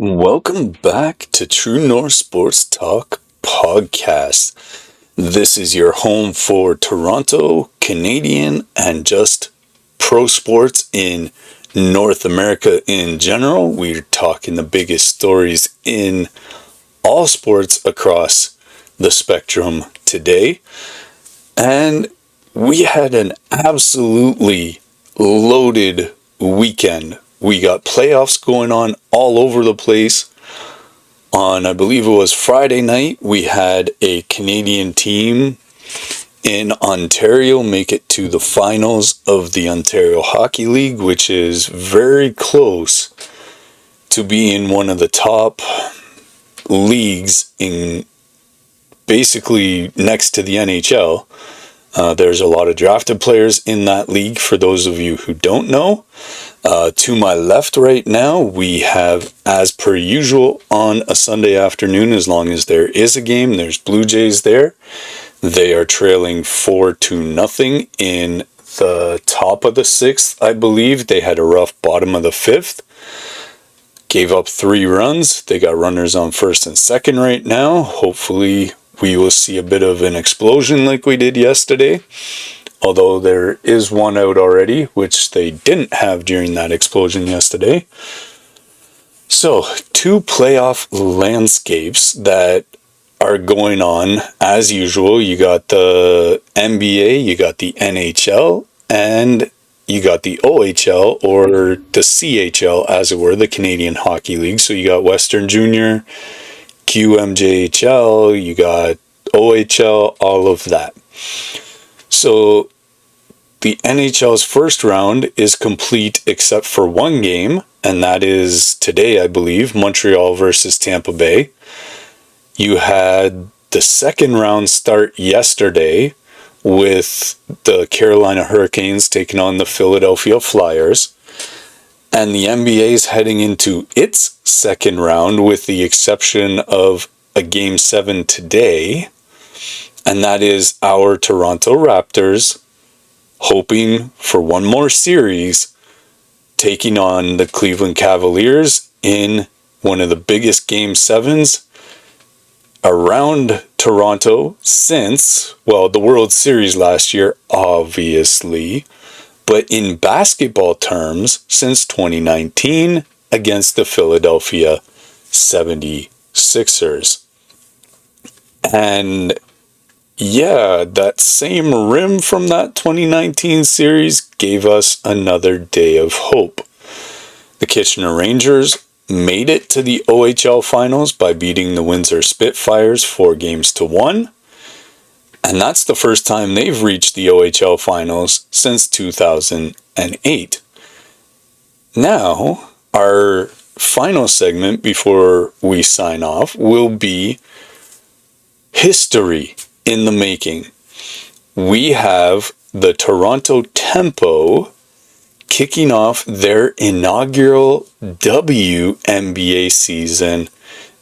Welcome back to True North Sports Talk Podcast. This is your home for Toronto, Canadian, and just pro sports in North America in general. We're talking the biggest stories in all sports across the spectrum today. And we had an absolutely loaded weekend. We got playoffs going on all over the place. On, I believe it was Friday night, we had a Canadian team in Ontario make it to the finals of the Ontario Hockey League, which is very close to being one of the top leagues in basically next to the NHL. There's a lot of drafted players in that league, for those of you who don't know. To my left right now, we have, as per usual, on a Sunday afternoon, as long as there is a game, there's Blue Jays there. They are trailing 4-0 in the top of the sixth, I believe. They had a rough bottom of the fifth. Gave up 3 runs. They got runners on first and second right now. Hopefully we will see a bit of an explosion like we did yesterday. Although there is one out already, which they didn't have during that explosion yesterday. So, 2 playoff landscapes that are going on as usual. You got the NBA, you got the NHL, and you got the OHL, or the CHL as it were, the Canadian Hockey League. So you got Western Junior, QMJHL, you got OHL, all of that. So the NHL's first round is complete except for one game, and that is today, I believe, Montreal versus Tampa Bay. You had the second round start yesterday with the Carolina Hurricanes taking on the Philadelphia Flyers. And the NBA is heading into its second round with the exception of a Game 7 today. And that is our Toronto Raptors hoping for one more series, taking on the Cleveland Cavaliers in one of the biggest Game 7s around Toronto since, well, the World Series last year, obviously, but in basketball terms, since 2019 against the Philadelphia 76ers. And yeah, that same rim from that 2019 series gave us another day of hope. The Kitchener Rangers made it to the OHL Finals by beating the Windsor Spitfires 4-1. And that's the first time they've reached the OHL Finals since 2008. Now, our final segment before we sign off will be history in the making. We have the Toronto Tempo kicking off their inaugural WNBA season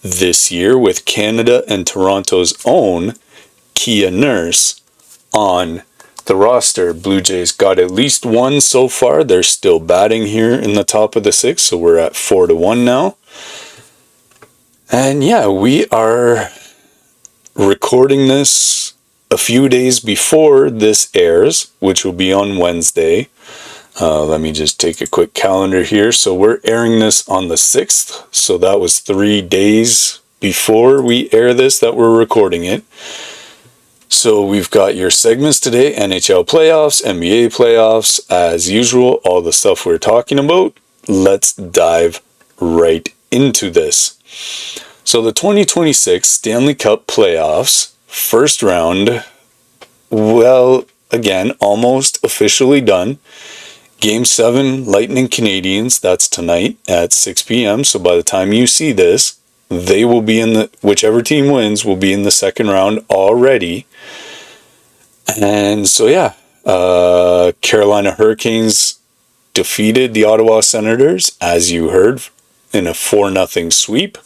this year with Canada and Toronto's own Kia Nurse on the roster. Blue Jays got at least one so far. They're still batting here in the top of the sixth, so we're at 4-1 now. And yeah, we are recording this a few days before this airs, which will be on Wednesday. Let me just take a quick calendar here. So we're airing this on the 6th. So that was 3 days before we air this that we're recording it. So we've got your segments today: NHL playoffs, NBA playoffs, as usual, all the stuff we're talking about. Let's dive right into this. So the 2026 Stanley Cup playoffs, first round, well, again, almost officially done. Game 7, Lightning Canadiens, that's tonight at 6 p.m. So by the time you see this, they will be in whichever team wins will be in the second round already. And so yeah, Carolina Hurricanes defeated the Ottawa Senators, as you heard, in a 4-0 sweep.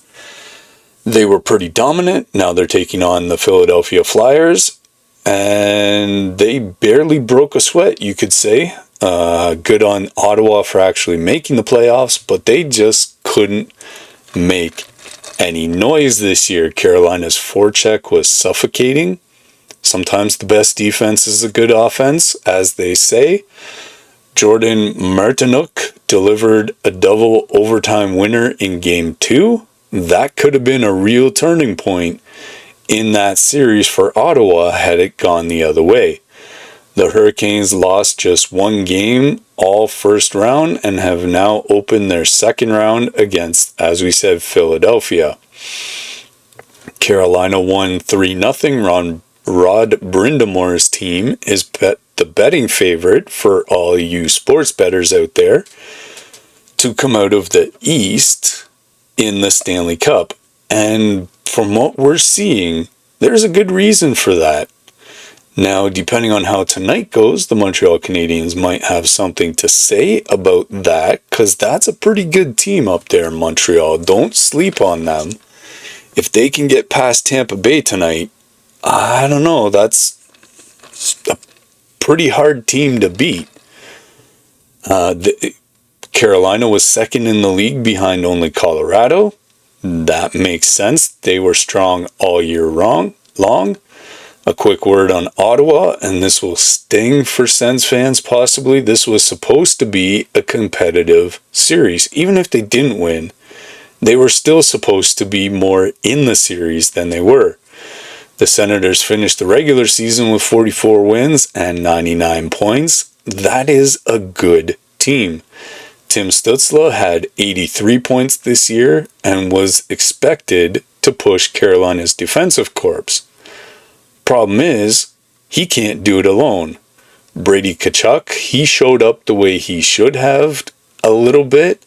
They were pretty dominant. Now they're taking on the Philadelphia Flyers, and they barely broke a sweat, you could say. Good on Ottawa for actually making the playoffs, but they just couldn't make any noise this year. Carolina's forecheck was suffocating. Sometimes the best defense is a good offense, as they say. Jordan Martinook delivered a double overtime winner in Game 2. That could have been a real turning point in that series for Ottawa had it gone the other way. The Hurricanes lost just one game all first round and have now opened their second round against, as we said, Philadelphia. Carolina won 3-0. Rod Brindamore's team is the betting favorite for all you sports bettors out there to come out of the East in the Stanley Cup. And from what we're seeing, there's a good reason for that. Now, depending on how tonight goes, the Montreal Canadiens might have something to say about that, because that's a pretty good team up there in Montreal. Don't sleep on them. If they can get past Tampa Bay tonight, I don't know, that's a pretty hard team to beat. Carolina was second in the league behind only Colorado. That makes sense. They were strong all year long. A quick word on Ottawa, and this will sting for Sens fans possibly. This was supposed to be a competitive series. Even if they didn't win, they were still supposed to be more in the series than they were. The Senators finished the regular season with 44 wins and 99 points. That is a good team. Tim Stützle had 83 points this year and was expected to push Carolina's defensive corps. Problem is, he can't do it alone. Brady Tkachuk, he showed up the way he should have a little bit,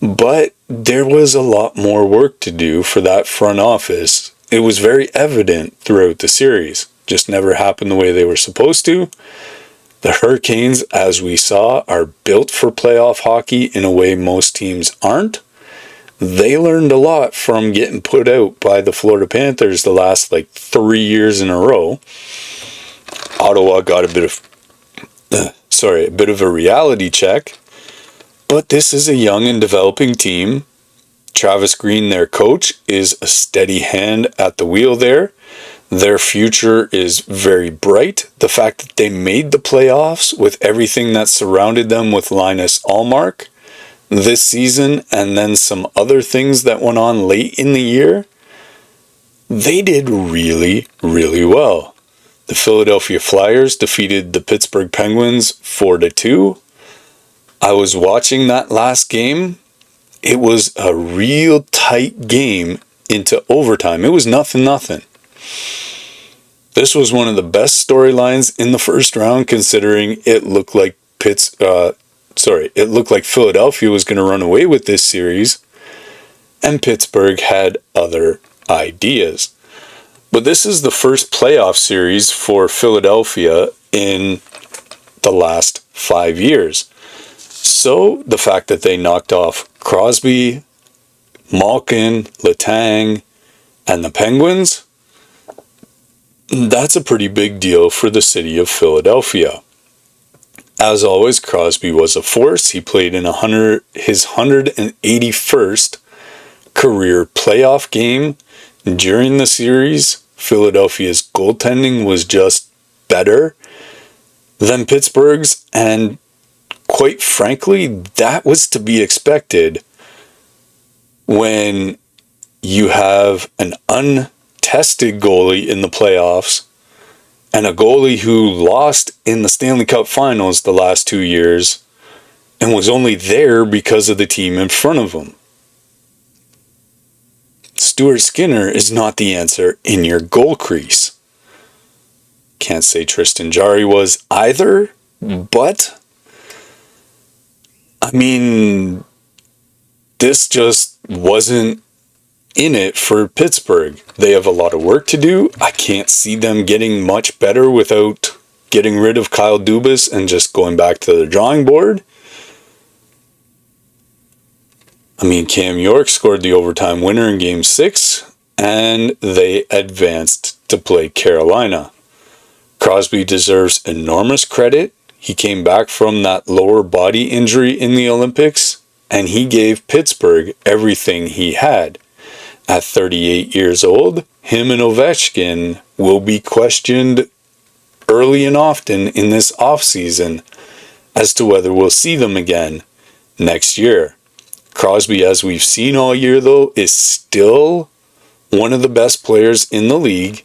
but there was a lot more work to do for that front office. It was very evident throughout the series. Just never happened the way they were supposed to. The Hurricanes, as we saw, are built for playoff hockey in a way most teams aren't. They learned a lot from getting put out by the Florida Panthers the last 3 years in a row. Ottawa got a bit of a reality check. But this is a young and developing team. Travis Green, their coach, is a steady hand at the wheel there. Their future is very bright. The fact that they made the playoffs with everything that surrounded them with Linus Ullmark this season, and then some other things that went on late in the year, they did really, really well. The Philadelphia Flyers defeated the Pittsburgh Penguins 4-2. I was watching that last game. It was a real tight game into overtime. It was 0-0. This was one of the best storylines in the first round, considering it looked like Philadelphia was going to run away with this series, and Pittsburgh had other ideas. But this is the first playoff series for Philadelphia in the last 5 years. So the fact that they knocked off Crosby, Malkin, Letang, and the Penguins, that's a pretty big deal for the city of Philadelphia. As always, Crosby was a force. He played in his 181st career playoff game. During the series, Philadelphia's goaltending was just better than Pittsburgh's, and quite frankly, that was to be expected when you have an untested goalie in the playoffs and a goalie who lost in the Stanley Cup Finals the last 2 years and was only there because of the team in front of him. Stuart Skinner is not the answer in your goal crease. Can't say Tristan Jarry was either, but this just wasn't in it for Pittsburgh. They have a lot of work to do. I can't see them getting much better without getting rid of Kyle Dubas and just going back to the drawing board. Cam York scored the overtime winner in Game 6, and they advanced to play Carolina. Crosby deserves enormous credit. He came back from that lower body injury in the Olympics and he gave Pittsburgh everything he had. At 38 years old, him and Ovechkin will be questioned early and often in this offseason as to whether we'll see them again next year. Crosby, as we've seen all year though, is still one of the best players in the league,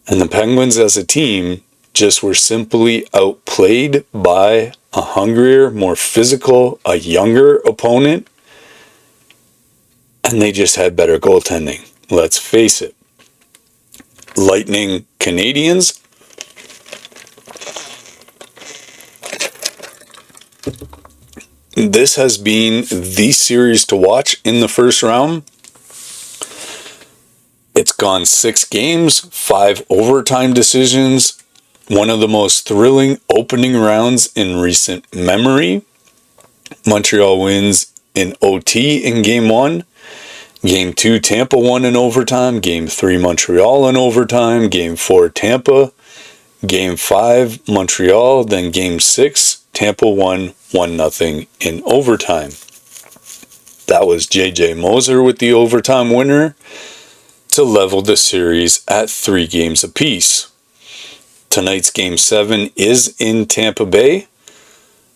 and the Penguins as a team just were simply outplayed by a hungrier, more physical, a younger opponent, and they just had better goaltending. Let's face it. Lightning Canadians. This has been the series to watch in the first round. It's gone 6 games, 5 overtime decisions, one of the most thrilling opening rounds in recent memory. Montreal wins in OT in Game 1. Game 2, Tampa won in overtime. Game 3, Montreal in overtime. Game 4, Tampa. Game 5, Montreal. Then Game 6, Tampa won 1-0 in overtime. That was J.J. Moser with the overtime winner to level the series at 3 games apiece. Tonight's Game 7 is in Tampa Bay.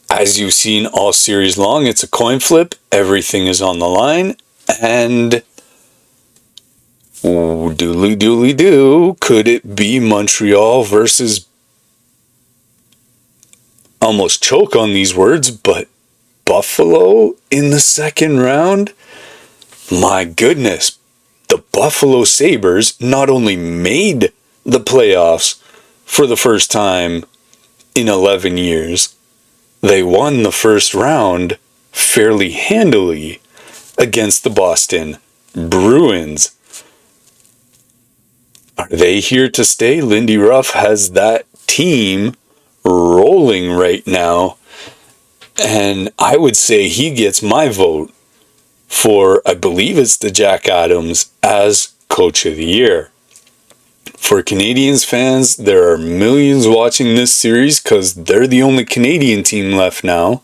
As you've seen all series long, it's a coin flip. Everything is on the line. And doodly-doodly-doo, could it be Montreal versus, almost choke on these words, but Buffalo in the second round? My goodness, the Buffalo Sabres not only made the playoffs for the first time in 11 years, they won the first round fairly handily against the Boston Bruins. Are they here to stay? Lindy Ruff has that team rolling right now, and I would say he gets my vote for, I believe it's the Jack Adams, as Coach of the Year. For Canadiens fans, there are millions watching this series because they're the only Canadian team left now.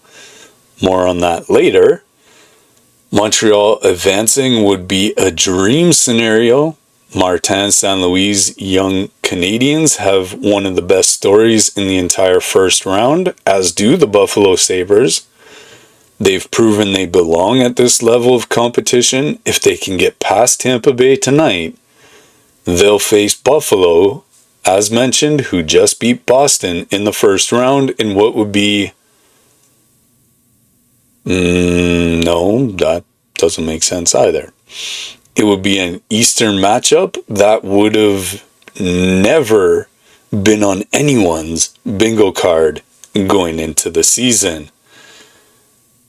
More on that later. Montreal advancing would be a dream scenario. Martin St. Louis' young Canadians have one of the best stories in the entire first round, as do the Buffalo Sabres. They've proven they belong at this level of competition. If they can get past Tampa Bay tonight, they'll face Buffalo, as mentioned, who just beat Boston in the first round in what would be... no, that doesn't make sense either. It would be an Eastern matchup that would have never been on anyone's bingo card going into the season.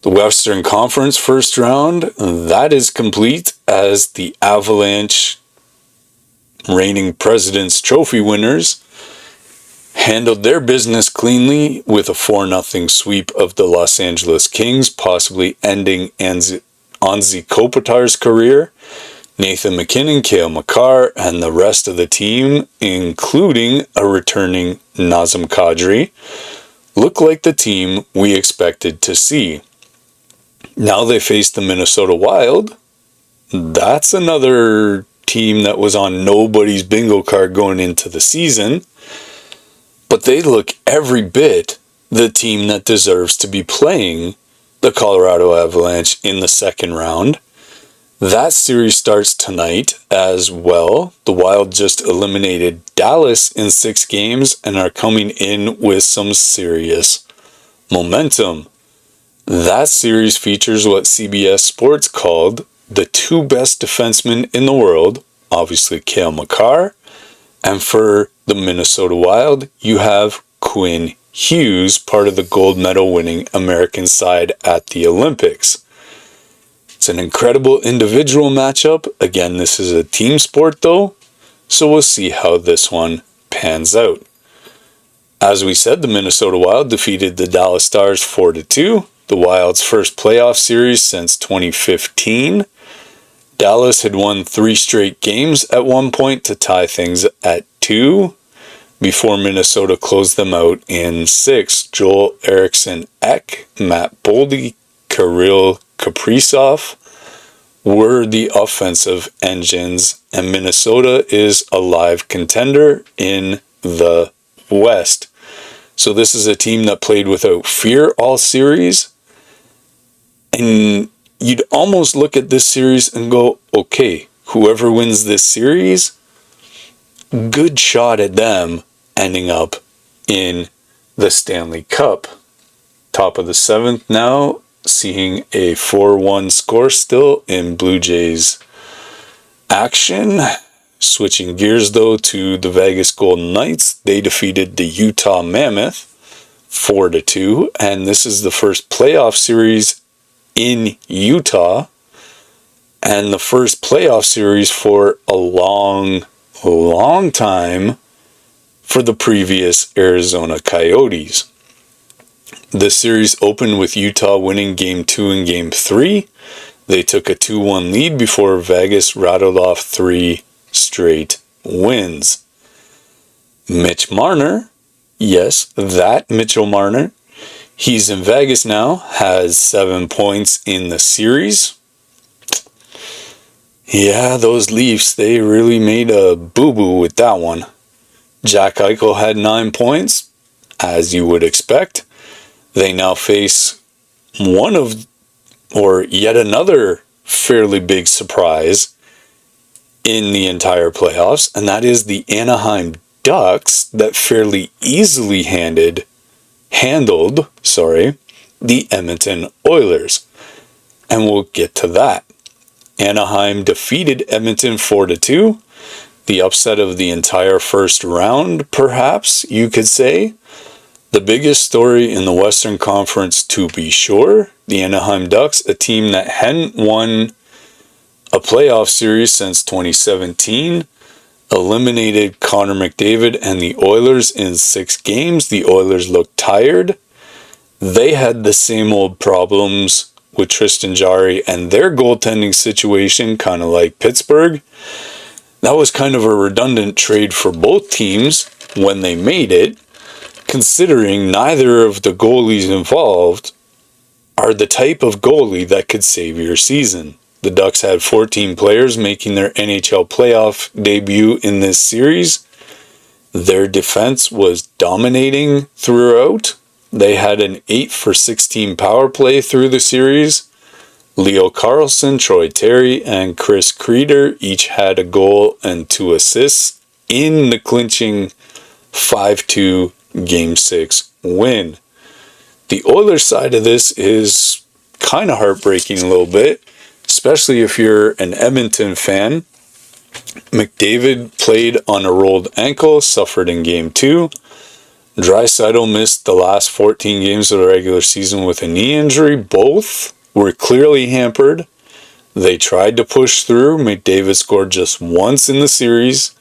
The Western Conference first round, that is complete as the Avalanche, reigning President's Trophy winners, handled their business cleanly with a 4-0 sweep of the Los Angeles Kings, possibly ending Anze Kopitar's career. Nathan MacKinnon, Cale Makar, and the rest of the team, including a returning Nazem Kadri, look like the team we expected to see. Now they face the Minnesota Wild. That's another team that was on nobody's bingo card going into the season. But they look every bit the team that deserves to be playing the Colorado Avalanche in the second round. That series starts tonight as well. The Wild just eliminated Dallas in 6 games and are coming in with some serious momentum. That series features what CBS Sports called the 2 best defensemen in the world, obviously Cale Makar, and for the Minnesota Wild, you have Quinn Hughes, part of the gold medal winning American side at the Olympics. It's an incredible individual matchup. Again, this is a team sport though, so we'll see how this one pans out. As we said, the Minnesota Wild defeated the Dallas Stars 4-2, the Wild's first playoff series since 2015. Dallas had won 3 straight games at one point to tie things at 2 before Minnesota closed them out in 6. Joel Eriksson Ek, Matt Boldy, Kirill Kaprizov were the offensive engines, and Minnesota is a live contender in the West. So this is a team that played without fear all series, and you'd almost look at this series and go, okay, whoever wins this series, good shot at them ending up in the Stanley Cup. Top of the 7th now, seeing a 4-1 score still in Blue Jays action. Switching gears though to the Vegas Golden Knights, they defeated the Utah Mammoth 4-2, and this is the first playoff series in Utah and the first playoff series for a long time for the previous Arizona Coyotes. The series opened with Utah winning Game 2 and Game 3. They took a 2-1 lead before Vegas rattled off 3 straight wins. Mitch Marner, yes, that Mitchell Marner, he's in Vegas now, has 7 points in the series. Yeah, those Leafs, they really made a boo-boo with that one. Jack Eichel had 9 points, as you would expect. They now face yet another fairly big surprise in the entire playoffs, and that is the Anaheim Ducks that fairly easily handled the Edmonton Oilers. And we'll get to that. Anaheim defeated Edmonton 4-2. The upset of the entire first round, perhaps you could say. The biggest story in the Western Conference, to be sure, the Anaheim Ducks, a team that hadn't won a playoff series since 2017, eliminated Connor McDavid and the Oilers in 6 games. The Oilers looked tired. They had the same old problems with Tristan Jarry and their goaltending situation, kind of like Pittsburgh. That was kind of a redundant trade for both teams when they made it, considering neither of the goalies involved are the type of goalie that could save your season. The Ducks had 14 players making their NHL playoff debut in this series. Their defense was dominating throughout. They had an 8-for-16 power play through the series. Leo Carlsson, Troy Terry, and Chris Kreider each had a goal and 2 assists in the clinching 5-2 Game 6 win. The Oilers side of this is kind of heartbreaking a little bit, especially if you're an Edmonton fan. McDavid played on a rolled ankle, suffered in Game 2. Draisaitl missed the last 14 games of the regular season with a knee injury. Both were clearly hampered. They tried to push through. McDavid scored just once in the series.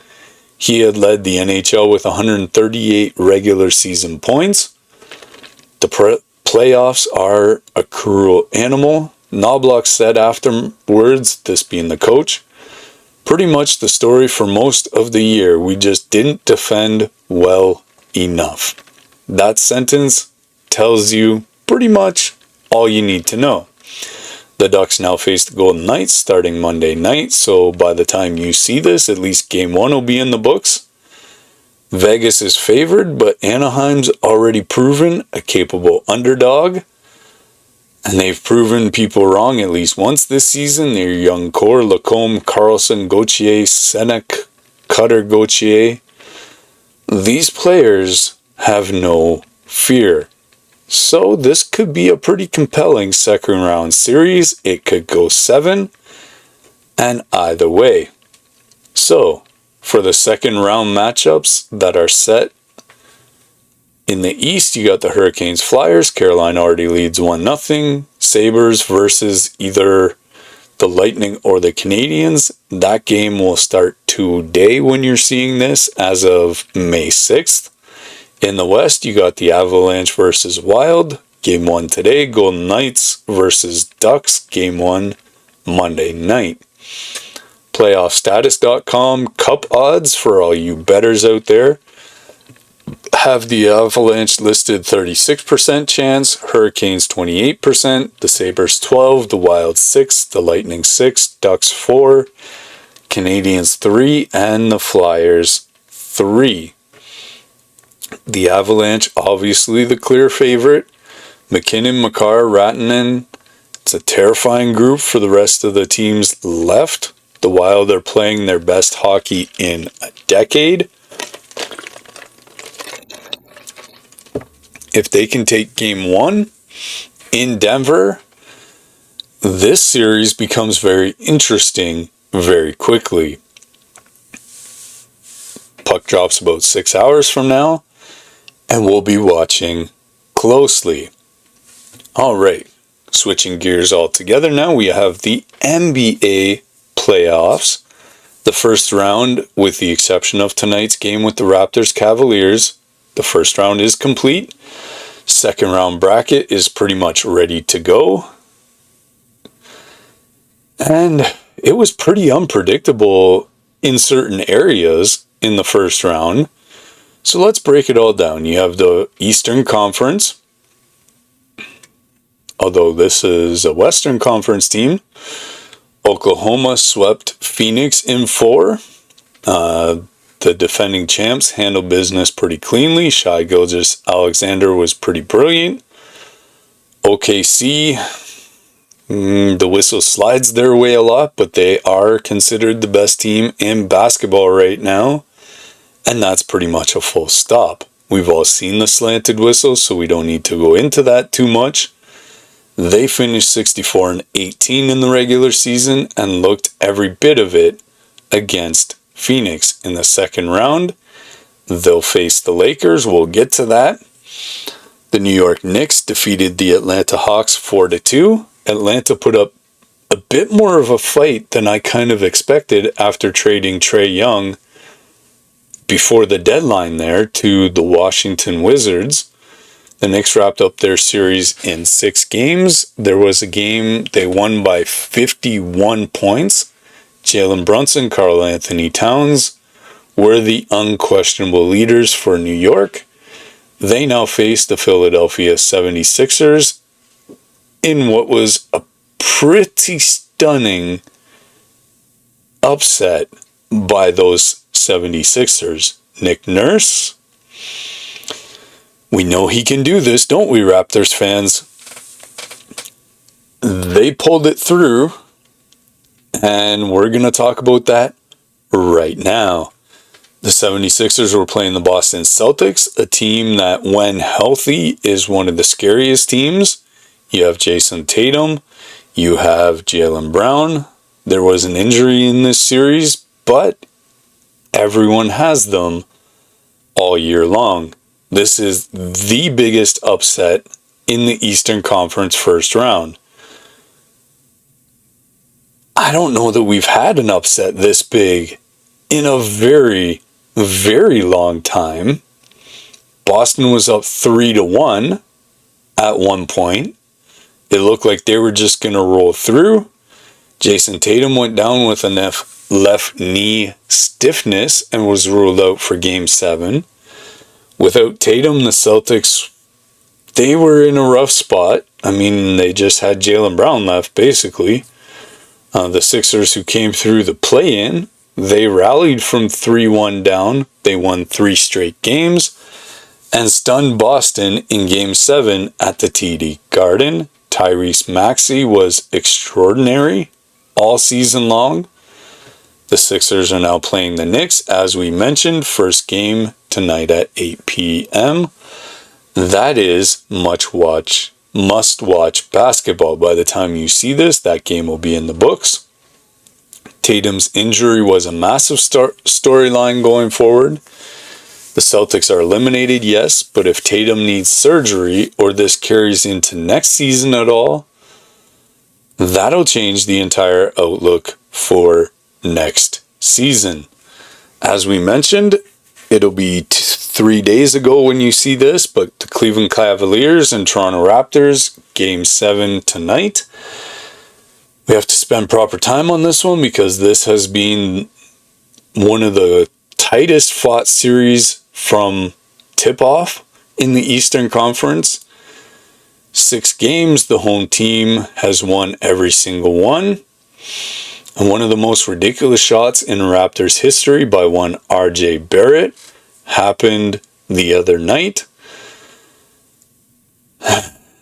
He had led the NHL with 138 regular season points. The playoffs are a cruel animal. Knobloch said afterwards, this being the coach, pretty much the story for most of the year. We just didn't defend well enough. That sentence tells you pretty much all you need to know. The Ducks now face the Golden Knights starting Monday night, so by the time you see this, at least Game 1 will be in the books. Vegas is favored, but Anaheim's already proven a capable underdog, and they've proven people wrong at least once this season. Their young core, Lacombe, Carlson, Gauthier, Senek, Cutter, Gauthier, these players have no fear. So this could be a pretty compelling second round series. It could go 7 and either way. So for the second round matchups that are set in the East, you got the Hurricanes Flyers. Carolina already leads 1-0. Sabres versus either the Lightning or the Canadiens. That game will start today when you're seeing this, as of May 6th. In the West, you got the Avalanche versus Wild. Game 1 today. Golden Knights versus Ducks. Game 1 Monday night. PlayoffStatus.com cup odds for all you bettors out there have the Avalanche listed 36% chance, Hurricanes 28%, the Sabres 12%, the Wild 6%, the Lightning 6%, Ducks 4%, Canadiens 3%, and the Flyers 3%. The Avalanche, obviously the clear favorite. McKinnon, Makar, Rantanen. It's a terrifying group for the rest of the teams left. The Wild are playing their best hockey in a decade. If they can take game 1 in Denver, this series becomes very interesting very quickly. Puck drops about 6 hours from now, and we'll be watching closely. Alright, switching gears altogether now, we have the NBA playoffs. The first round, with the exception of tonight's game with the Raptors Cavaliers, the first round is complete. Second round bracket is pretty much ready to go. And it was pretty unpredictable in certain areas in the first round. So let's break it all down. You have the Eastern Conference. Although this is a Western Conference team. Oklahoma swept Phoenix in 4. The defending champs handled business pretty cleanly. Shai Gilgeous-Alexander was pretty brilliant. OKC, the whistle slides their way a lot, but they are considered the best team in basketball right now. And that's pretty much a full stop. We've all seen the slanted whistle, so we don't need to go into that too much. They finished 64-18 in the regular season and looked every bit of it against Phoenix in the second round. They'll face the Lakers. We'll get to that. The New York Knicks defeated the Atlanta Hawks 4-2. Atlanta put up a bit more of a fight than I kind of expected after trading Trae Young before the deadline there to the Washington Wizards. The Knicks wrapped up their series in 6 games. There was a game they won by 51 points. Jalen Brunson, Karl Anthony Towns were the unquestionable leaders for New York. They now face the Philadelphia 76ers in what was a pretty stunning upset by those 76ers. Nick Nurse, we know he can do this, don't we, Raptors fans? They pulled it through, and we're going to talk about that right now. The 76ers were playing the Boston Celtics, a team that, when healthy, is one of the scariest teams. You have Jason Tatum, you have Jaylen Brown. There was an injury in this series, but everyone has them all year long. This is the biggest upset in the Eastern Conference first round. I don't know that we've had an upset this big in a very, very long time. Boston was up 3-1 at one point. It looked like they were just going to roll through. Jason Tatum went down with a left knee stiffness and was ruled out for Game 7. Without Tatum, the Celtics, they were in a rough spot. I mean, they just had Jaylen Brown left, basically. The Sixers, who came through the play-in, they rallied from 3-1 down. They won 3 straight games and stunned Boston in Game 7 at the TD Garden. Tyrese Maxey was extraordinary all season long. The Sixers are now playing the Knicks, as we mentioned. First game tonight at 8 p.m. That is must-watch basketball. By the time you see this, that game will be in the books. Tatum's injury was a massive storyline going forward. The Celtics are eliminated, yes, but if Tatum needs surgery or this carries into next season at all, that'll change the entire outlook for next season. As we mentioned, it'll be 3 days ago when you see this, but the Cleveland Cavaliers and Toronto Raptors, Game 7 tonight. We have to spend proper time on this one because this has been one of the tightest fought series from tip-off in the Eastern Conference. 6 games, the home team has won every single one. And one of the most ridiculous shots in Raptors history by one RJ Barrett happened the other night.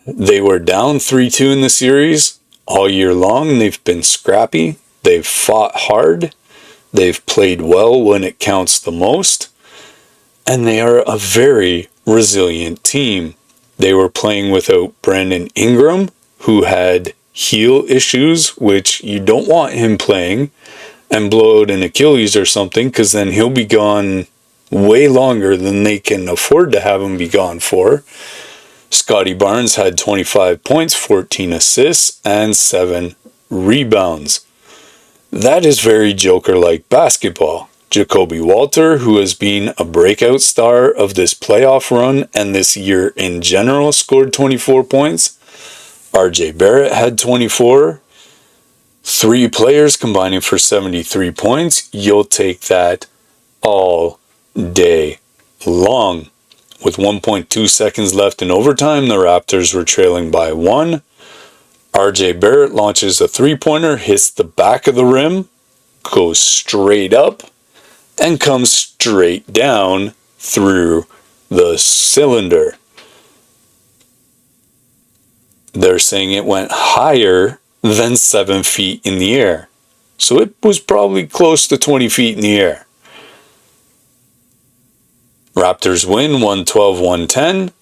They were down 3-2 in the series all year long. They've been scrappy. They've fought hard. They've played well when it counts the most. And they are a very resilient team. They were playing without Brandon Ingram, who had heel issues, which you don't want him playing and blow out an Achilles or something, because then he'll be gone way longer than they can afford to have him be gone for. Scotty Barnes had 25 points, 14 assists, and 7 rebounds. That is very Joker-like basketball. Jacoby Walter, who has been a breakout star of this playoff run and this year in general, scored 24 points. RJ Barrett had 24. 3 players combining for 73 points. You'll take that all day long. With 1.2 seconds left in overtime, the Raptors were trailing by 1. RJ Barrett launches a 3-pointer, hits the back of the rim, goes straight up, and comes straight down through the cylinder. They're saying it went higher than 7 feet in the air. So it was probably close to 20 feet in the air. Raptors win 112-110.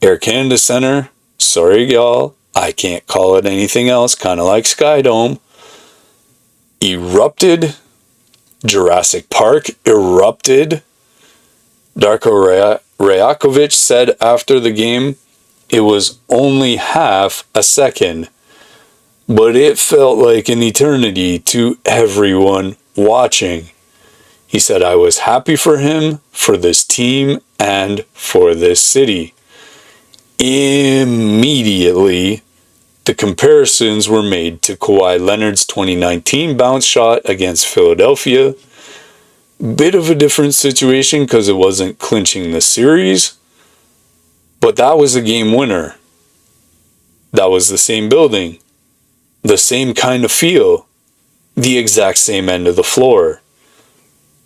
Air Canada Centre, sorry y'all, I can't call it anything else, kind of like Skydome, erupted. Jurassic Park erupted. Darko Rajakovic said after the game, it was only half a second, but it felt like an eternity to everyone watching. He said, I was happy for him, for this team, and for this city. Immediately, the comparisons were made to Kawhi Leonard's 2019 bounce shot against Philadelphia. Bit of a different situation because it wasn't clinching the series, but that was a game winner. That was the same building, the same kind of feel, the exact same end of the floor.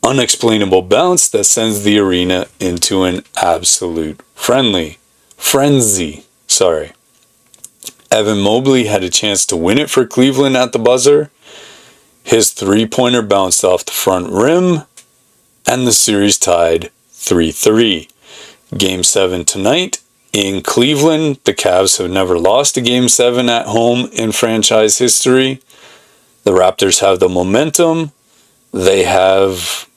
Unexplainable bounce that sends the arena into an absolute frenzy. Evan Mobley had a chance to win it for Cleveland at the buzzer. His 3-pointer bounced off the front rim, and the series tied 3-3. Game 7 tonight in Cleveland. The Cavs have never lost a Game 7 at home in franchise history. The Raptors have the momentum. They have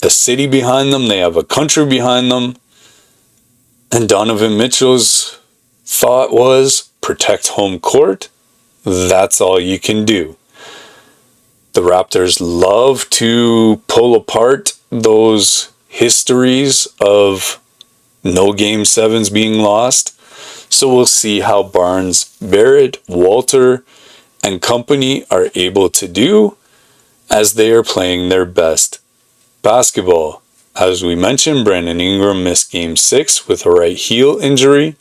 a city behind them. They have a country behind them. And Donovan Mitchell's thought was, protect home court. That's all you can do. The Raptors love to pull apart those histories of no Game 7s being lost. So we'll see how Barnes, Barrett, Walter, and company are able to do as they are playing their best basketball. As we mentioned, Brandon Ingram missed Game 6 with a right heel injury.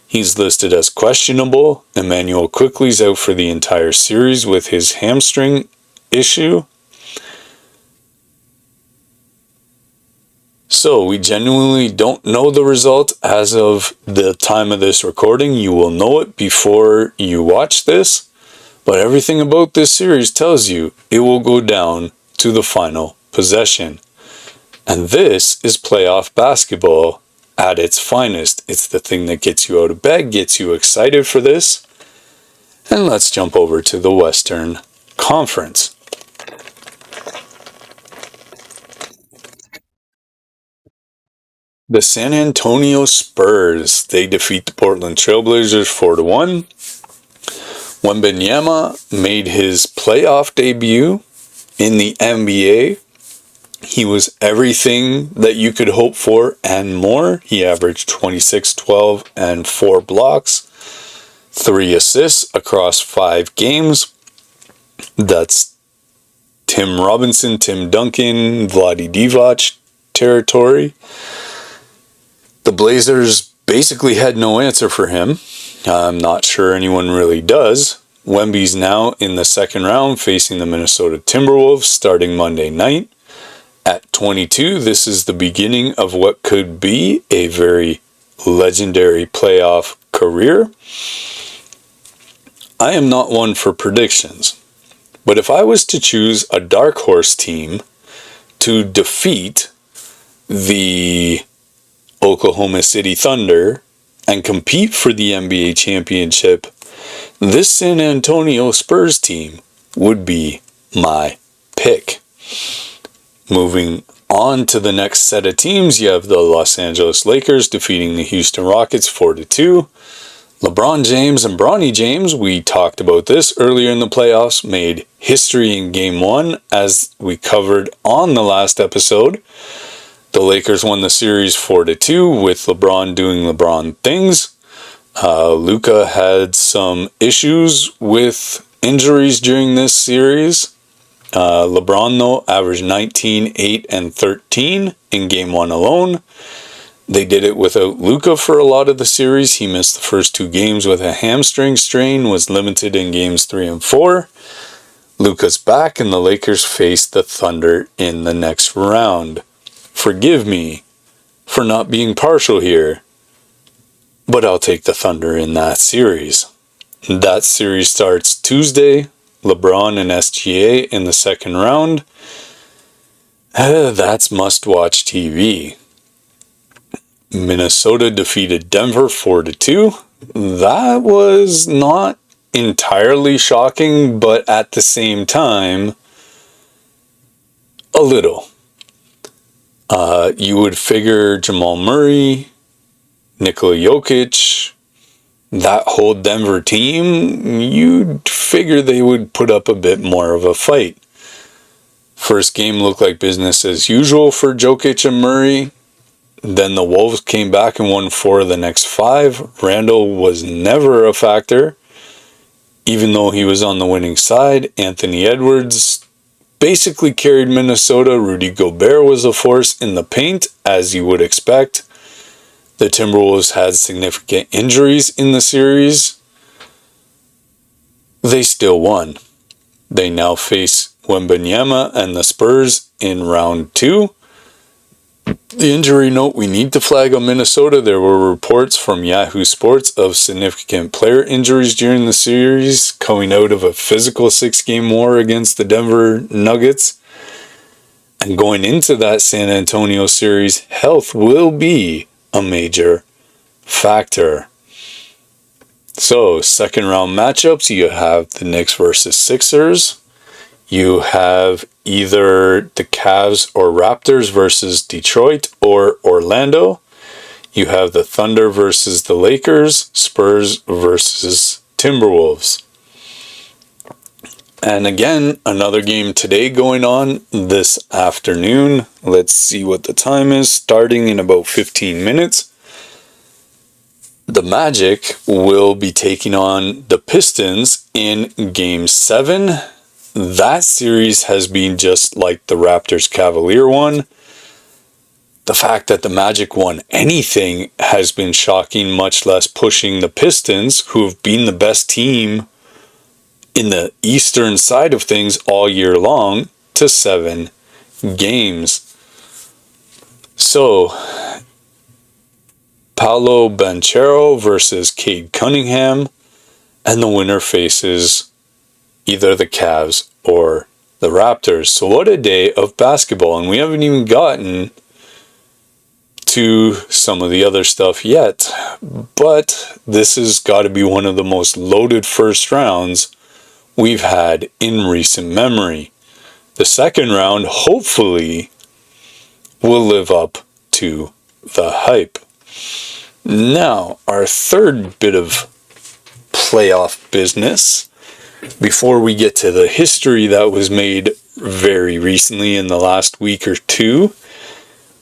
He's listed as questionable. Emmanuel Quickley's out for the entire series with his hamstring issue. So we genuinely don't know the result as of the time of this recording. You will know it before you watch this. But everything about this series tells you it will go down to the final possession. And this is playoff basketball at its finest. It's the thing that gets you out of bed, gets you excited for this. And let's jump over to the Western Conference. The San Antonio Spurs, they defeat the Portland Trailblazers 4-1. Wembanyama made his playoff debut in the NBA. He was everything that you could hope for and more. He averaged 26, 12, and 4 blocks, 3 assists across 5 games. That's Tim Robinson, Tim Duncan, Vlade Divac territory. The Blazers basically had no answer for him. I'm not sure anyone really does. Wemby's now in the second round facing the Minnesota Timberwolves starting Monday night. At 22, this is the beginning of what could be a very legendary playoff career. I am not one for predictions, but if I was to choose a dark horse team to defeat the Oklahoma City Thunder and compete for the NBA championship, this San Antonio Spurs team would be my pick. Moving on to the next set of teams, you have the Los Angeles Lakers defeating the Houston Rockets 4-2. LeBron James and Bronny James, we talked about this earlier in the playoffs, made history in Game 1 as we covered on the last episode. The Lakers won the series 4-2 with LeBron doing LeBron things. Luka had some issues with injuries during this series. LeBron, though, averaged 19, 8, and 13 in Game 1 alone. They did it without Luka for a lot of the series. He missed the first 2 games with a hamstring strain, was limited in Games 3 and 4. Luka's back, and the Lakers faced the Thunder in the next round. Forgive me for not being partial here, but I'll take the Thunder in that series. That series starts Tuesday. LeBron and SGA in the second round. That's must-watch TV. Minnesota defeated Denver 4-2. That was not entirely shocking, but at the same time, a little. You would figure Jamal Murray, Nikola Jokic, that whole Denver team, you'd figure they would put up a bit more of a fight. First game looked like business as usual for Jokic and Murray. Then the Wolves came back and won 4 of the next 5. Randall was never a factor, even though he was on the winning side. Anthony Edwards basically carried Minnesota. Rudy Gobert was a force in the paint, as you would expect. The Timberwolves had significant injuries in the series. They still won. They now face Wembanyama and the Spurs in round 2. The injury note we need to flag on Minnesota. There were reports from Yahoo Sports of significant player injuries during the series coming out of a physical 6-game war against the Denver Nuggets. And going into that San Antonio series, health will be a major factor. So, second round matchups, you have the Knicks versus Sixers. You have either the Cavs or Raptors versus Detroit or Orlando. You have the Thunder versus the Lakers, Spurs versus Timberwolves. And again, another game today going on this afternoon. Let's see what the time is, starting in about 15 minutes. The Magic will be taking on the Pistons in Game 7. That series has been just like the Raptors-Cavalier one. The fact that the Magic won anything has been shocking, much less pushing the Pistons, who have been the best team in the eastern side of things all year long, to 7 games. So, Paolo Banchero versus Cade Cunningham, and the winner faces either the Cavs or the Raptors. So what a day of basketball, and we haven't even gotten to some of the other stuff yet, but this has got to be one of the most loaded first rounds we've had in recent memory. The second round, hopefully, will live up to the hype. Now, our third bit of playoff business, before we get to the history that was made very recently in the last week or two,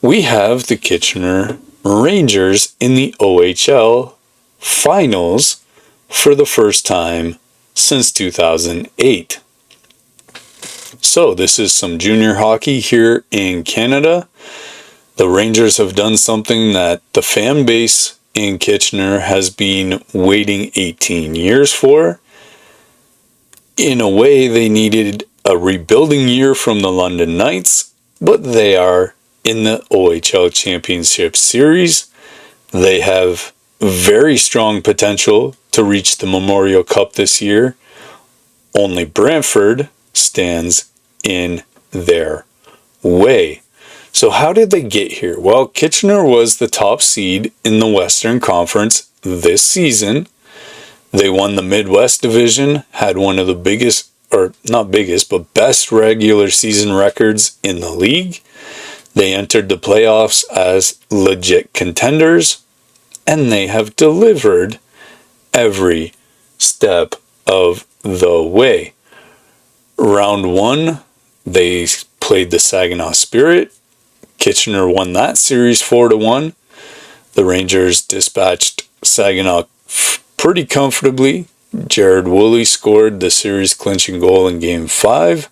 we have the Kitchener Rangers in the OHL Finals for the first time since 2008. So this is some junior hockey here in Canada. The Rangers have done something that the fan base in Kitchener has been waiting 18 years for. In a way, they needed a rebuilding year from the London Knights, but they are in the OHL Championship Series. They have very strong potential to reach the Memorial Cup this year. Only Brantford stands in their way. So how did they get here? Well, Kitchener was the top seed in the Western Conference this season. They won the Midwest Division, had one of the biggest, or not biggest, but best regular season records in the league. They entered the playoffs as legit contenders, and they have delivered every step of the way. Round one, they played the Saginaw Spirit. Kitchener won that series 4-1. The Rangers dispatched Saginaw pretty comfortably. Jared Woolley scored the series clinching goal in Game 5.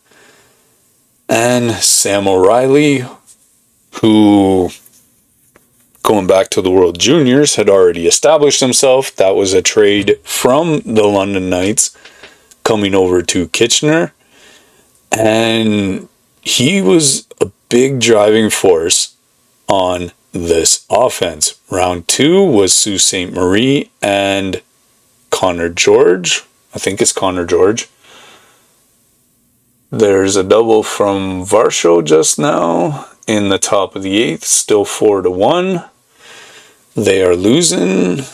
And Sam O'Reilly, who, going back to the World Juniors, had already established himself. That was a trade from the London Knights coming over to Kitchener. And he was a big driving force on this offense. Round 2 was Sault Ste. Marie and Connor George. I think it's Connor George. There's a double from Varsho just now in the top of the 8th, still 4-1. They are losing,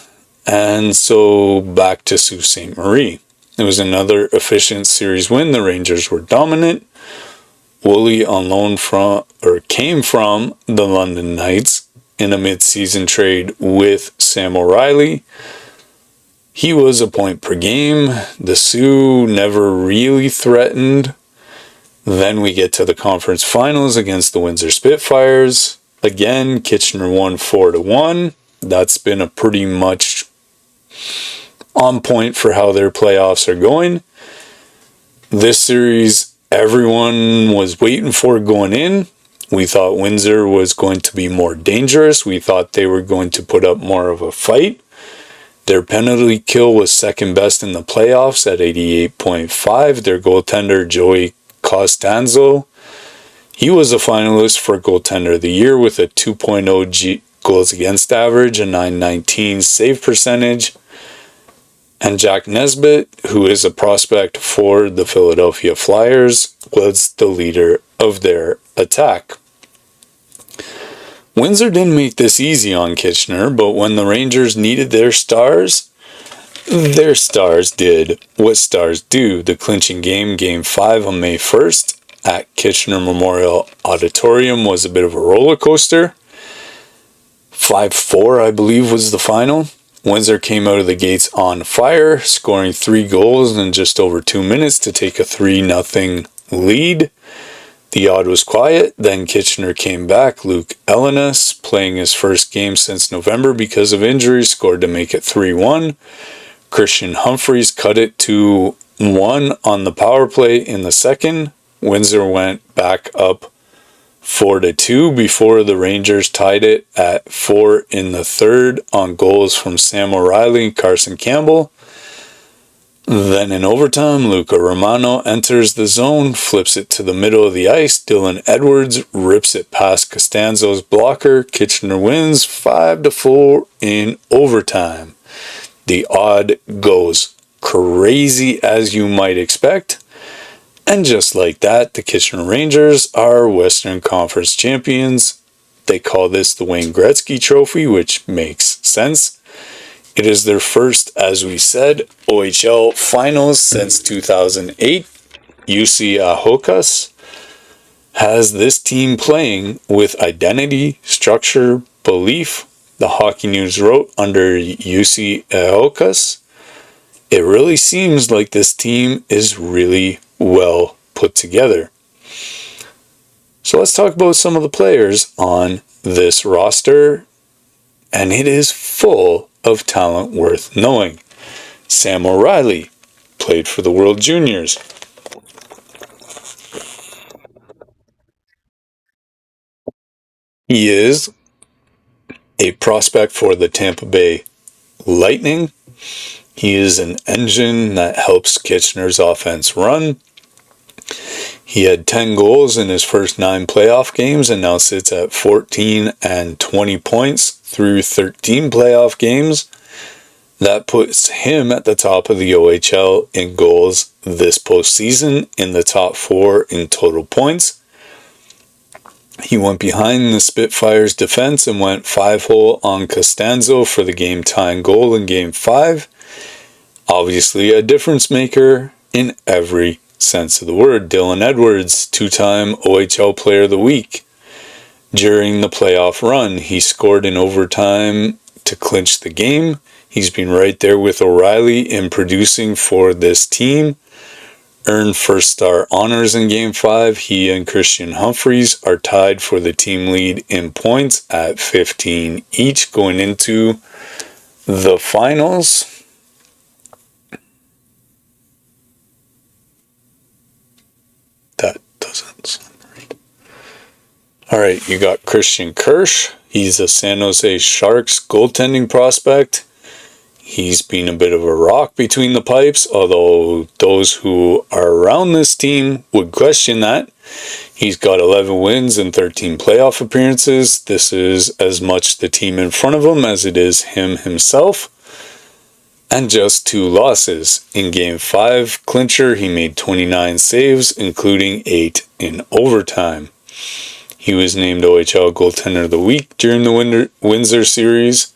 and so back to Sault Ste. Marie. It was another efficient series win. The Rangers were dominant. Woolley on loan came from the London Knights in a mid-season trade with Sam O'Reilly. He was a point per game. The Sioux never really threatened. Then we get to the conference finals against the Windsor Spitfires. Again, Kitchener won 4-1. That's been a pretty much on point for how their playoffs are going. This series, everyone was waiting for going in. We thought Windsor was going to be more dangerous. We thought they were going to put up more of a fight. Their penalty kill was second best in the playoffs at 88.5. Their goaltender, Joey Costanzo, he was a finalist for Goaltender of the Year with a 2.0 goals against average, a .919 save percentage. And Jack Nesbitt, who is a prospect for the Philadelphia Flyers, was the leader of their attack. Windsor didn't make this easy on Kitchener, but when the Rangers needed their stars did what stars do. The clinching game, Game 5 on May 1st at Kitchener Memorial Auditorium, was a bit of a roller coaster. 5-4, I believe, was the final. Windsor came out of the gates on fire, scoring 3 goals in just over 2 minutes to take a 3-0 lead. The odd was quiet, then Kitchener came back. Luke Elenis, playing his first game since November because of injury, scored to make it 3-1. Christian Humphreys cut it to 1 on the power play in the second. Windsor went back up 4-2 before the Rangers tied it at 4 in the third on goals from Sam O'Reilly and Carson Campbell. Then in overtime, Luca Romano enters the zone, flips it to the middle of the ice. Dylan Edwards rips it past Costanzo's blocker. Kitchener wins 5-4 in overtime. The odd goes crazy as you might expect. And just like that, the Kitchener Rangers are Western Conference champions. They call this the Wayne Gretzky Trophy, which makes sense. It is their first, as we said, OHL Finals since 2008. UC Ahokas has this team playing with identity, structure, belief. The Hockey News wrote under UC Ahokas, it really seems like this team is really well put together. So let's talk about some of the players on this roster, and it is full of talent worth knowing. Sam O'Reilly played for the World Juniors. He is a prospect for the Tampa Bay Lightning. He is an engine that helps Kitchener's offense run. He had 10 goals in his first 9 playoff games and now sits at 14 and 20 points through 13 playoff games. That puts him at the top of the OHL in goals this postseason, in the top 4 in total points. He went behind the Spitfires' defense and went 5-hole on Costanzo for the game-tying goal in Game 5. Obviously a difference maker in every sense of the word. Dylan Edwards, 2-time OHL Player of the Week. During the playoff run, he scored in overtime to clinch the game. He's been right there with O'Reilly in producing for this team. Earned first star honors in Game 5. He and Christian Humphries are tied for the team lead in points at 15 each going into the finals. That doesn't sound right. Alright, you got Christian Kirsch. He's a San Jose Sharks goaltending prospect. He's been a bit of a rock between the pipes, although those who are around this team would question that. He's got 11 wins and 13 playoff appearances. This is as much the team in front of him as it is him himself. And just 2 losses. In Game 5 clincher, he made 29 saves, including 8 in overtime. He was named OHL Goaltender of the Week during the Windsor Series.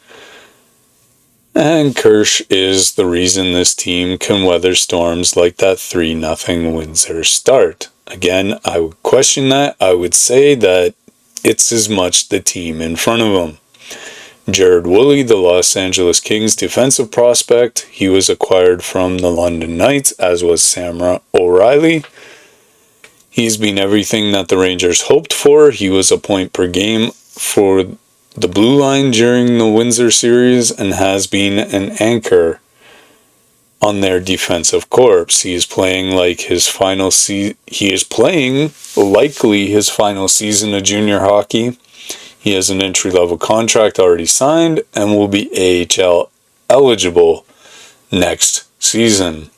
And Kirsch is the reason this team can weather storms like that 3-0 Windsor start. Again, I would question that. I would say that it's as much the team in front of him. Jared Woolley, the Los Angeles Kings defensive prospect. He was acquired from the London Knights, as was Sam O'Reilly. He's been everything that the Rangers hoped for. He was a point per game for the blue line during the Windsor series and has been an anchor on their defensive corps. He is playing like his final likely his final season of junior hockey. He has an entry-level contract already signed and will be AHL eligible next season.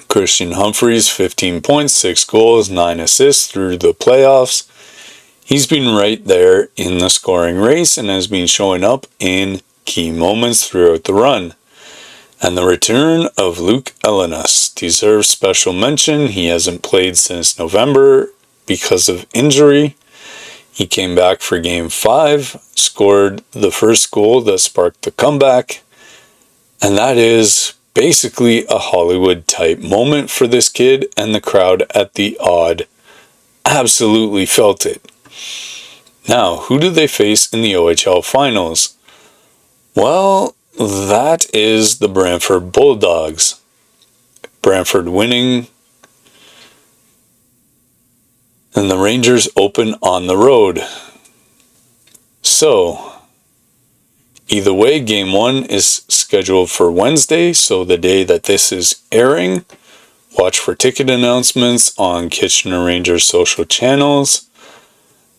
Christian Humphries, 15 points, 6 goals, 9 assists through the playoffs. He's been right there in the scoring race and has been showing up in key moments throughout the run. And the return of Luke Ellenas deserves special mention. He hasn't played since November because of injury. He came back for Game 5, scored the first goal that sparked the comeback, and that is basically a Hollywood-type moment for this kid, and the crowd at the Odd absolutely felt it. Now, who do they face in the OHL Finals? Well, that is the Brantford Bulldogs. Brantford winning, and the Rangers open on the road. So, either way, Game 1 is scheduled for Wednesday, so the day that this is airing. Watch for ticket announcements on Kitchener Rangers social channels.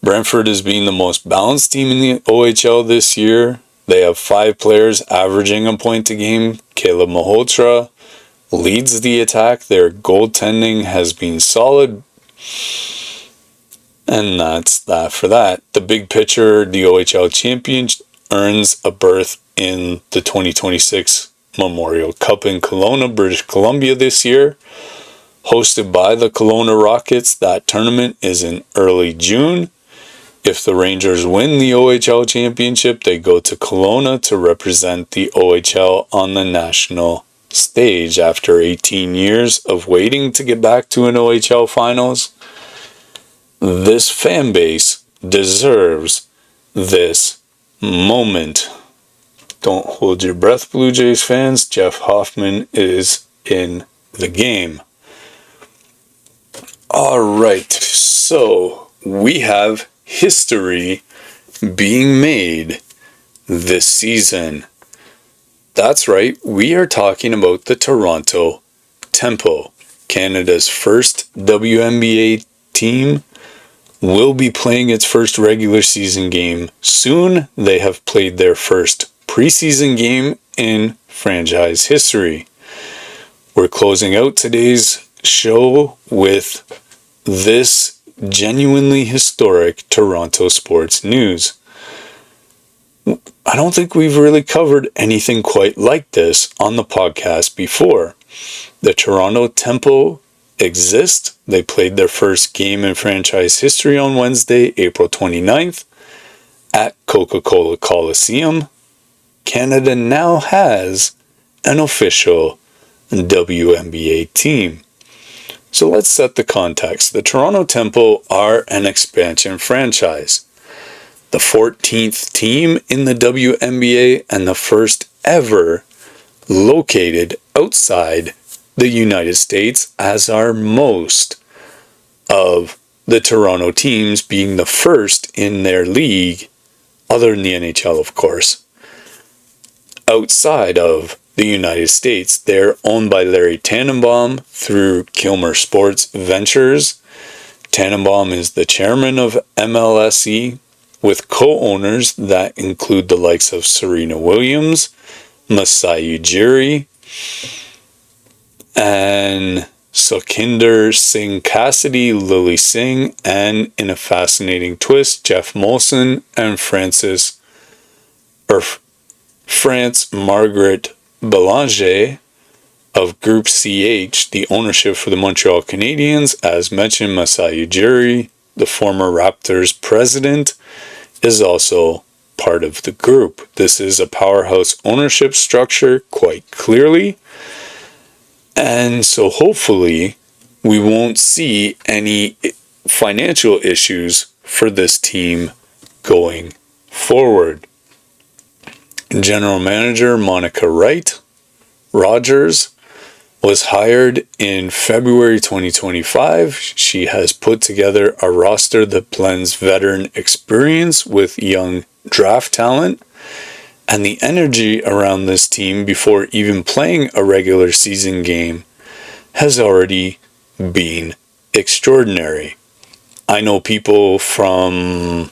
Brentford is being the most balanced team in the OHL this year. They have 5 players averaging a point a game. Caleb Malhotra leads the attack. Their goaltending has been solid. And that's that for that. The big picture, the OHL champion earns a berth in the 2026 Memorial Cup in Kelowna, British Columbia this year. Hosted by the Kelowna Rockets, that tournament is in early June. If the Rangers win the OHL championship, they go to Kelowna to represent the OHL on the national stage after 18 years of waiting to get back to an OHL Finals. This fan base deserves this moment. Don't hold your breath, Blue Jays fans. Jeff Hoffman is in the game. Alright, so we have history being made this season. That's right, we are talking about the Toronto Tempo, Canada's first WNBA team will be playing its first regular season game soon. They have played their first preseason game in franchise history. We're closing out today's show with this genuinely historic Toronto sports news. I don't think we've really covered anything quite like this on the podcast before. The Toronto Tempo exist. They played their first game in franchise history on Wednesday, April 29th at Coca-Cola Coliseum. Canada now has an official WNBA team. So let's set the context. The Toronto Tempo are an expansion franchise, the 14th team in the WNBA and the first ever located outside the United States, as are most of the Toronto teams, being the first in their league, other than the NHL of course, outside of the United States. They're owned by Larry Tannenbaum through Kilmer Sports Ventures. Tannenbaum is the chairman of MLSE, with co-owners that include the likes of Serena Williams, Masai Ujiri, and Sukhinder Singh Cassidy, Lily Singh, and in a fascinating twist, Jeff Molson and France Margaret Belanger of Group CH, the ownership for the Montreal Canadiens. As mentioned, Masai Ujiri, the former Raptors president, is also part of the group. This is a powerhouse ownership structure, quite clearly. And so hopefully we won't see any financial issues for this team going forward. General Manager Monica Rogers was hired in February 2025. She has put together a roster that blends veteran experience with young draft talent, and the energy around this team before even playing a regular season game has already been extraordinary. I know people from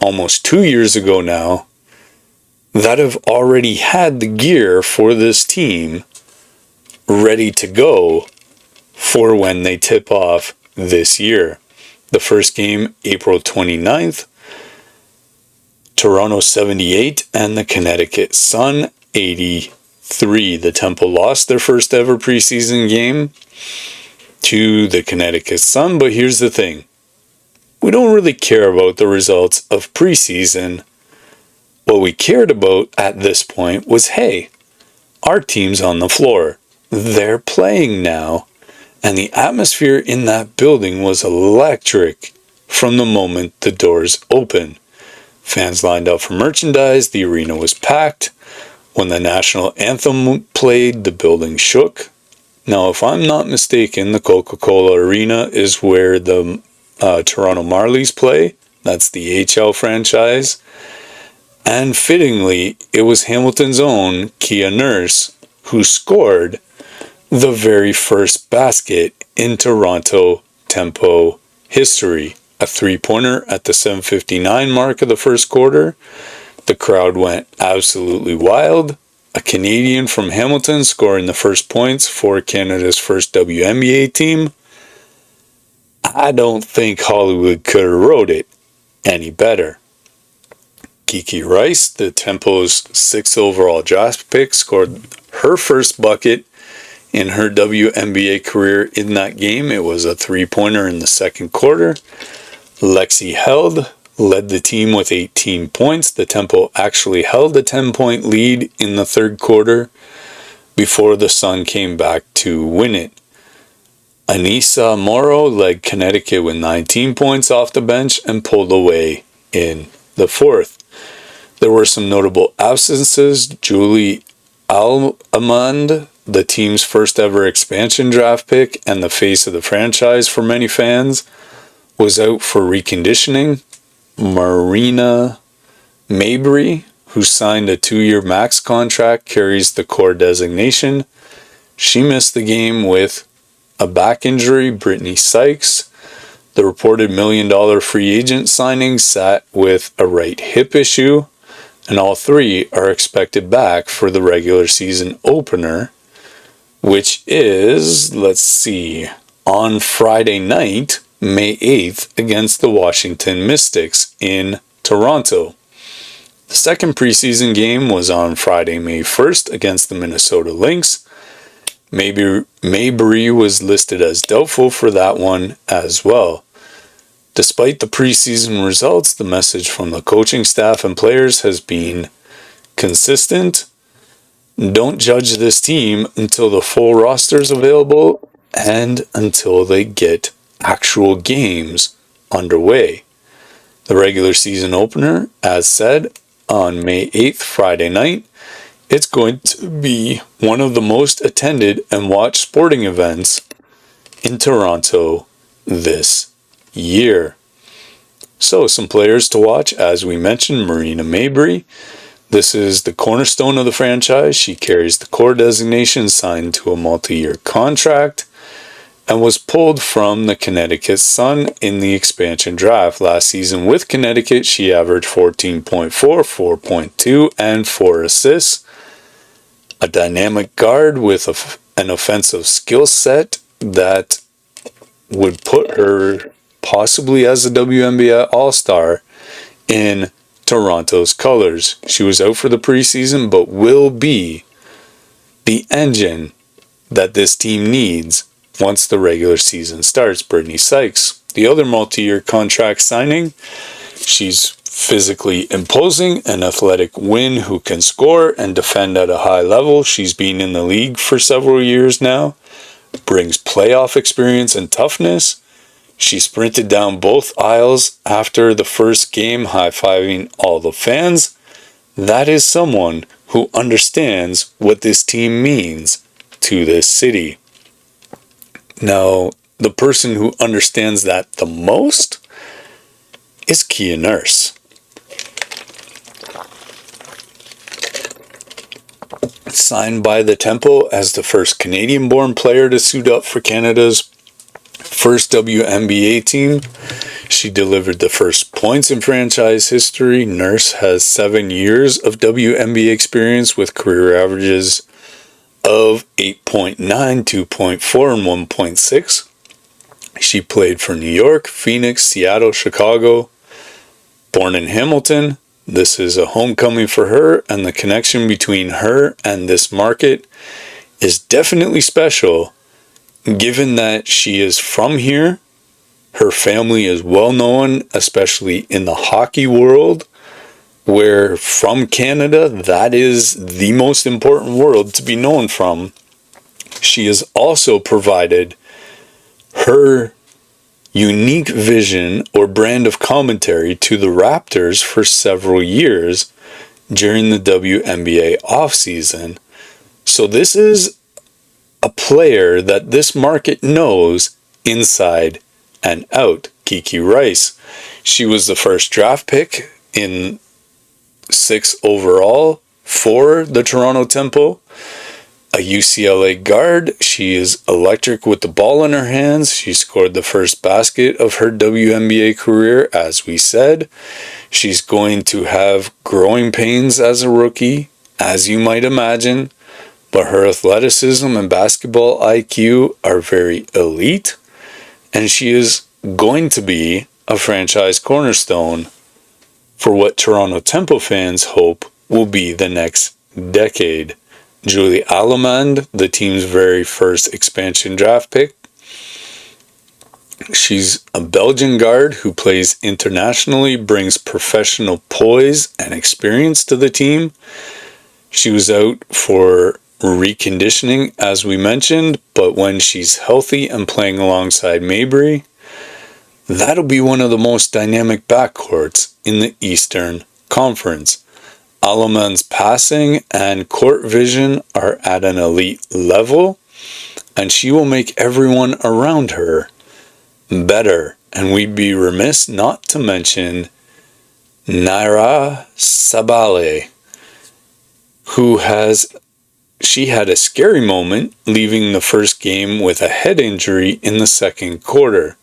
almost 2 years ago now that have already had the gear for this team ready to go for when they tip off this year. The first game, April 29th, Toronto 78 and the Connecticut Sun 83. The Tempo lost their first ever preseason game to the Connecticut Sun, but here's the thing. We don't really care about the results of preseason. What we cared about at this point was, hey, our team's on the floor. They're playing now, and the atmosphere in that building was electric from the moment the doors opened. Fans lined up for merchandise, the arena was packed. When the national anthem played, the building shook. Now, if I'm not mistaken, the Coca-Cola Arena is where the Toronto Marlies play. That's the OHL franchise. And fittingly, it was Hamilton's own Kia Nurse who scored the very first basket in Toronto Tempo history. A three-pointer at the 7:59 mark of the first quarter. The crowd went absolutely wild. A Canadian from Hamilton scoring the first points for Canada's first WNBA team. I don't think Hollywood could have wrote it any better. Kiki Rice, the Tempo's 6th overall draft pick, scored her first bucket in her WNBA career in that game. It was a three-pointer in the second quarter. Lexi Held led the team with 18 points. The Tempo actually held a 10-point lead in the third quarter before the Sun came back to win it. Anissa Morrow led Connecticut with 19 points off the bench and pulled away in the fourth. There were some notable absences. Julie Almond, the team's first ever expansion draft pick and the face of the franchise for many fans, was out for reconditioning. Marina Mabry, who signed a 2-year max contract, carries the core designation. She missed the game with a back injury. Brittany Sykes, The reported $1 million free agent signing sat with a right hip issue, and all three are expected back for the regular season opener, which is, on Friday night, May 8th, against the Washington Mystics in Toronto. The second preseason game was on Friday, May 1st, against the Minnesota Lynx. Mabry was listed as doubtful for that one as well. Despite the preseason results, the message from the coaching staff and players has been consistent. Don't judge this team until the full roster is available and until they get actual games underway. The regular season opener, as said, on May 8th, Friday night, it's going to be one of the most attended and watched sporting events in Toronto this year. So, some players to watch, as we mentioned, Marina Mabry. This is the cornerstone of the franchise. She carries the core designation, signed to a multi-year contract, and was pulled from the Connecticut Sun in the expansion draft. Last season with Connecticut, she averaged 14.4, 4.2, and 4 assists. A dynamic guard with an offensive skill set that would put her possibly as a WNBA All-Star in Toronto's colors. She was out for the preseason, but will be the engine that this team needs once the regular season starts. Brittany Sykes, the other multi-year contract signing. She's physically imposing, an athletic wing who can score and defend at a high level. She's been in the league for several years now. Brings playoff experience and toughness. She sprinted down both aisles after the first game, high-fiving all the fans. That is someone who understands what this team means to this city. Now, the person who understands that the most is Kia Nurse. Signed by the Tempo as the first Canadian-born player to suit up for Canada's first WNBA team. She delivered the first points in franchise history. Nurse has 7 years of WNBA experience with career averages of 8.9, 2.4, and 1.6. She played for New York, Phoenix, Seattle, Chicago. Born in Hamilton, this is a homecoming for her, and the connection between her and this market is definitely special, given that she is from here. Her family is well known, especially in the hockey world, where from Canada, that is the most important world to be known from. She has also provided her unique vision or brand of commentary to the Raptors for several years during the WNBA offseason. So this is a player that this market knows inside and out. Kiki Rice. She was the first draft pick in 6 overall for the Toronto Tempo. A UCLA guard. She is electric with the ball in her hands. She scored the first basket of her WNBA career, as we said. She's going to have growing pains as a rookie, as you might imagine, but her athleticism and basketball IQ are very elite, and she is going to be a franchise cornerstone for what Toronto Tempo fans hope will be the next decade. Julie Allemand, the team's very first expansion draft pick. She's a Belgian guard who plays internationally, brings professional poise and experience to the team. She was out for reconditioning, as we mentioned, but when she's healthy and playing alongside Mabry, that'll be one of the most dynamic backcourts in the Eastern Conference. Allemand's passing and court vision are at an elite level, and she will make everyone around her better. And we'd be remiss not to mention Naira Sabale, she had a scary moment leaving the first game with a head injury in the second quarter.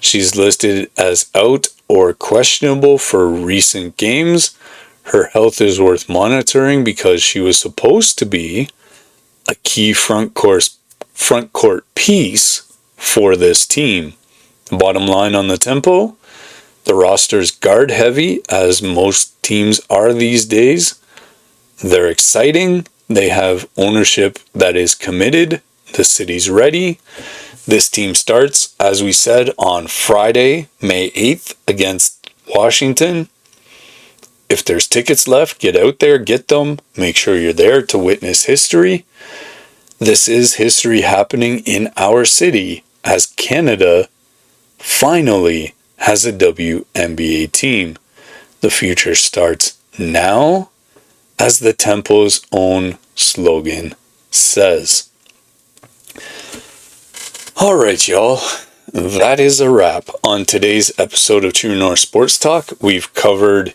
She's listed as out or questionable for recent games. Her health is worth monitoring because she was supposed to be a key front court piece for this team. Bottom line on the tempo, the roster's guard heavy, as most teams are these days. They're exciting. They have ownership that is committed. The city's ready. This team starts, as we said, on Friday, May 8th against Washington. If there's tickets left, get out there, get them. Make sure you're there to witness history. This is history happening in our city as Canada finally has a WNBA team. The future starts now, as the Tempo's own slogan says. Alright, y'all. That is a wrap on today's episode of True North Sports Talk. We've covered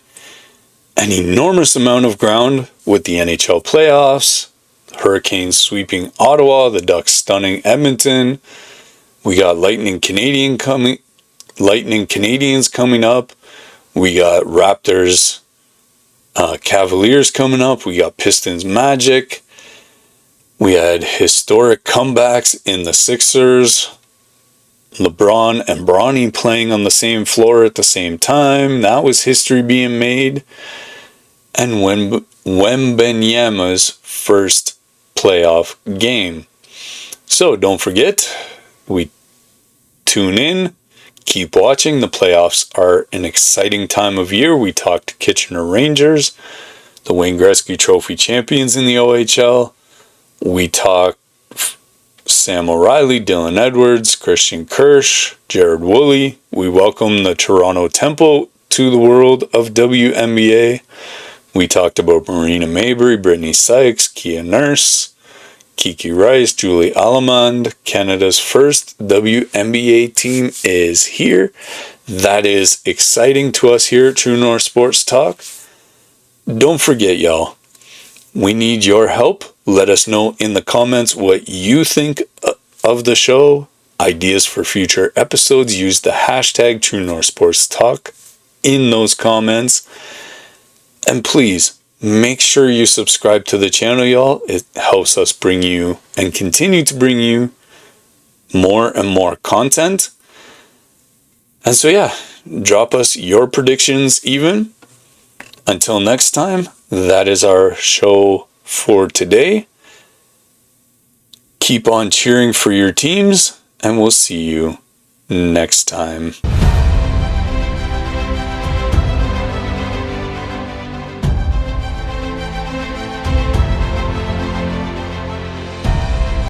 an enormous amount of ground with the NHL playoffs, Hurricanes sweeping Ottawa, the Ducks stunning Edmonton. We got Lightning Canadians coming up. We got Raptors Cavaliers coming up. We got Pistons Magic. We had historic comebacks in the Sixers. LeBron and Bronny playing on the same floor at the same time. That was history being made. And Wembanyama's first playoff game. So don't forget, we tune in, keep watching. The playoffs are an exciting time of year. We talked Kitchener Rangers, the Wayne Gretzky Trophy champions in the OHL. We talked Sam O'Reilly, Dylan Edwards, Christian Kirsch, Jared Woolley. We welcome the Toronto Tempo to the world of WNBA. We talked about Marina Mabrey, Brittany Sykes, Kia Nurse, Kiki Rice, Julie Alamand. Canada's first WNBA team is here. That is exciting to us here at True North Sports Talk. Don't forget, y'all, we need your help. Let us know in the comments what you think of the show. Ideas for future episodes. Use the hashtag True North Sports Talk in those comments. And please, make sure you subscribe to the channel, y'all. It helps us bring you and continue to bring you more and more content. And so yeah, drop us your predictions even. Until next time, that is our show for today. Keep on cheering for your teams, and we'll see you next time.